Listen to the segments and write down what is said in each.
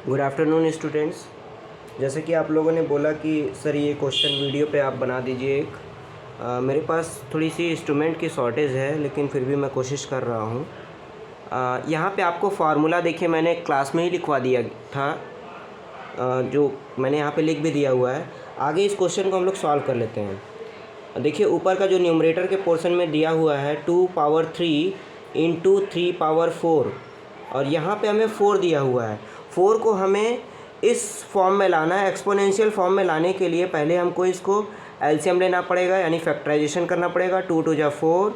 Good afternoon students. जैसे कि आप लोगों ने बोला कि सर ये क्वेश्चन वीडियो पे आप बना दीजिए एक। मेरे पास थोड़ी सी इंस्ट्रूमेंट की शॉर्टेज है, लेकिन फिर भी मैं कोशिश कर रहा हूँ। यहाँ पे आपको फार्मूला देखिए मैंने क्लास में ही लिखवा दिया था, जो मैंने यहाँ पे लिख भी दिया हुआ है। आगे इस क्वेश्चन को हम लोग सॉल्व कर लेते हैं। देखिए ऊपर का जो न्यूमरेटर के पोर्शन में दिया हुआ है 2 पावर 3 इंटू 3 पावर 4, और यहाँ पे हमें 4 दिया हुआ है। 4 को हमें इस फॉर्म में लाना है, एक्सपोनेंशियल फॉर्म में लाने के लिए पहले हमको इसको एलसीएम लेना पड़ेगा, यानी फैक्टराइजेशन करना पड़ेगा। 2 2 जा 4,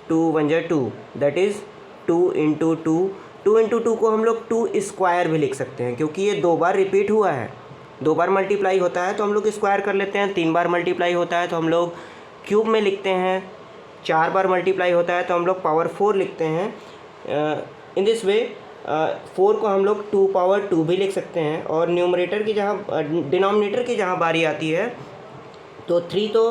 2 1 जा 2, दैट इज़ 2 इंटू 2। 2 इंटू 2 को हम लोग 2 स्क्वायर भी लिख सकते हैं, क्योंकि ये 2 बार रिपीट हुआ है, 2 बार मल्टीप्लाई होता है तो हम लोग स्क्वायर कर लेते हैं। 3 बार मल्टीप्लाई होता है तो हम लोग क्यूब में लिखते हैं। 4 बार मल्टीप्लाई होता है तो हम लोग पावर 4 लिखते हैं। इन दिस वे 4 को हम लोग 2 पावर 2 भी लिख सकते हैं। और न्यूमरेटर की जहाँ डिनोमिनेटर की जहाँ बारी आती है तो 3 तो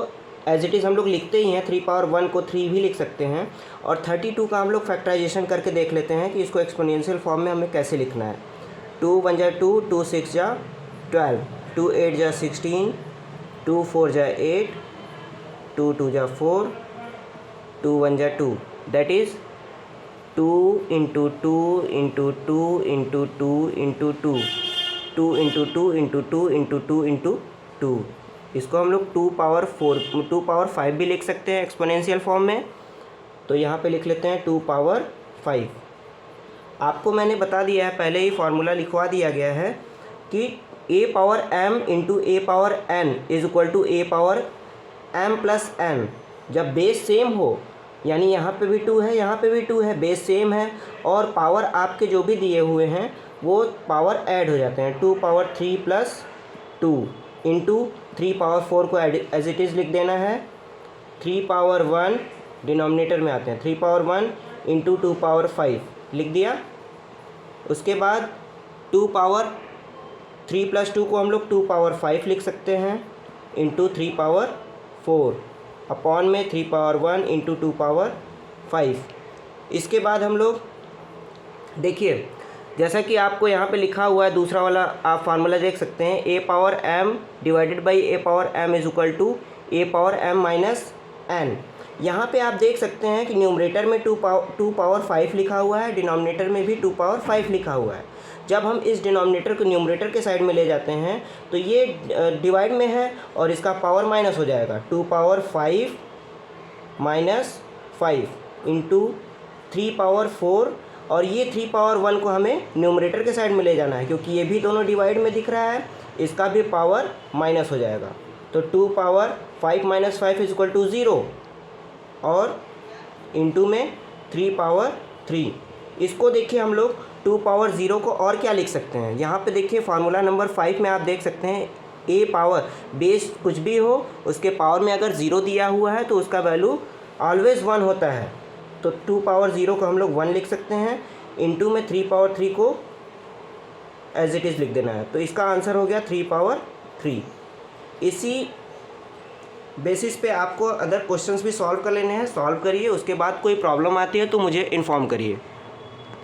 एज इट इज़ हम लोग लिखते ही हैं, 3 पावर 1 को 3 भी लिख सकते हैं। और 32 का हम लोग फैक्टराइजेशन करके देख लेते हैं कि इसको एक्सपोनेंशियल फॉर्म में हमें कैसे लिखना है। 2 1 जा 2, 2 6 जा 12, 2 8 जा 16, 2 4 जा 8, 2 2 जा 4, 2 1 जा 2, that is 2 into 2 into 2 into 2 into 2, 2 into 2 into 2 into 2 into 2। इसको हम लोग 2 पावर 4, 2 पावर 5 भी लिख सकते हैं एक्सपोनेंशियल फॉर्म में। तो यहाँ पे लिख लेते हैं 2 पावर 5। आपको मैंने बता दिया है, पहले ही फार्मूला लिखवा दिया गया है कि a power m into a power n is equal to a power m plus n। जब बेस सेम हो, यानी यहाँ पे भी 2 है, यहाँ पे भी 2 है, बेस सेम है, और पावर आपके जो भी दिए हुए हैं वो पावर ऐड हो जाते हैं। 2 पावर 3 प्लस 2 इंटू 3 पावर 4 को एज इट इज़ लिख देना है। 3 पावर 1 डिनोमिनेटर में आते हैं, 3 पावर 1 इंटू 2 पावर 5 लिख दिया। उसके बाद 2 पावर 3 प्लस 2 को हम लोग 2 पावर 5 लिख सकते हैं, इंटू 3 पावर 4 अपॉन में 3 पावर 1 इंटू 2 पावर 5। इसके बाद हम लोग देखिए, जैसा कि आपको यहाँ पे लिखा हुआ है, दूसरा वाला आप फार्मूला देख सकते हैं, a power m divided by a power m is equal to a power m minus n। यहाँ पे आप देख सकते हैं कि न्यूमरेटर में 2 पावर 5 लिखा हुआ है, डिनोमिनेटर में भी 2 पावर 5 लिखा हुआ है। जब हम इस डिनोमिनेटर को न्यूमरेटर के साइड में ले जाते हैं तो ये डिवाइड में है और इसका पावर माइनस हो जाएगा। 2 पावर 5 माइनस 5 इंटू 3 पावर 4, और ये 3 पावर 1 को हमें न्यूमरेटर के साइड में ले जाना है, क्योंकि ये भी दोनों डिवाइड में दिख रहा है, इसका भी पावर माइनस हो जाएगा। तो 2 power 5 minus 5 is equal to 0, और इंटू में 3 पावर 3। इसको देखिए हम लोग 2 पावर 0 को और क्या लिख सकते हैं। यहाँ पे देखिए फार्मूला नंबर 5 में आप देख सकते हैं, a पावर बेस कुछ भी हो उसके पावर में अगर 0 दिया हुआ है तो उसका वैल्यू ऑलवेज़ 1 होता है। तो 2 पावर 0 को हम लोग 1 लिख सकते हैं, इंटू में 3 पावर 3 को एज इट इज़ लिख देना है। तो इसका आंसर हो गया 3 पावर 3। इसी बेसिस पे आपको अदर क्वेश्चंस भी सॉल्व कर लेने हैं, सॉल्व करिए, उसके बाद कोई प्रॉब्लम आती है तो मुझे इन्फॉर्म करिए।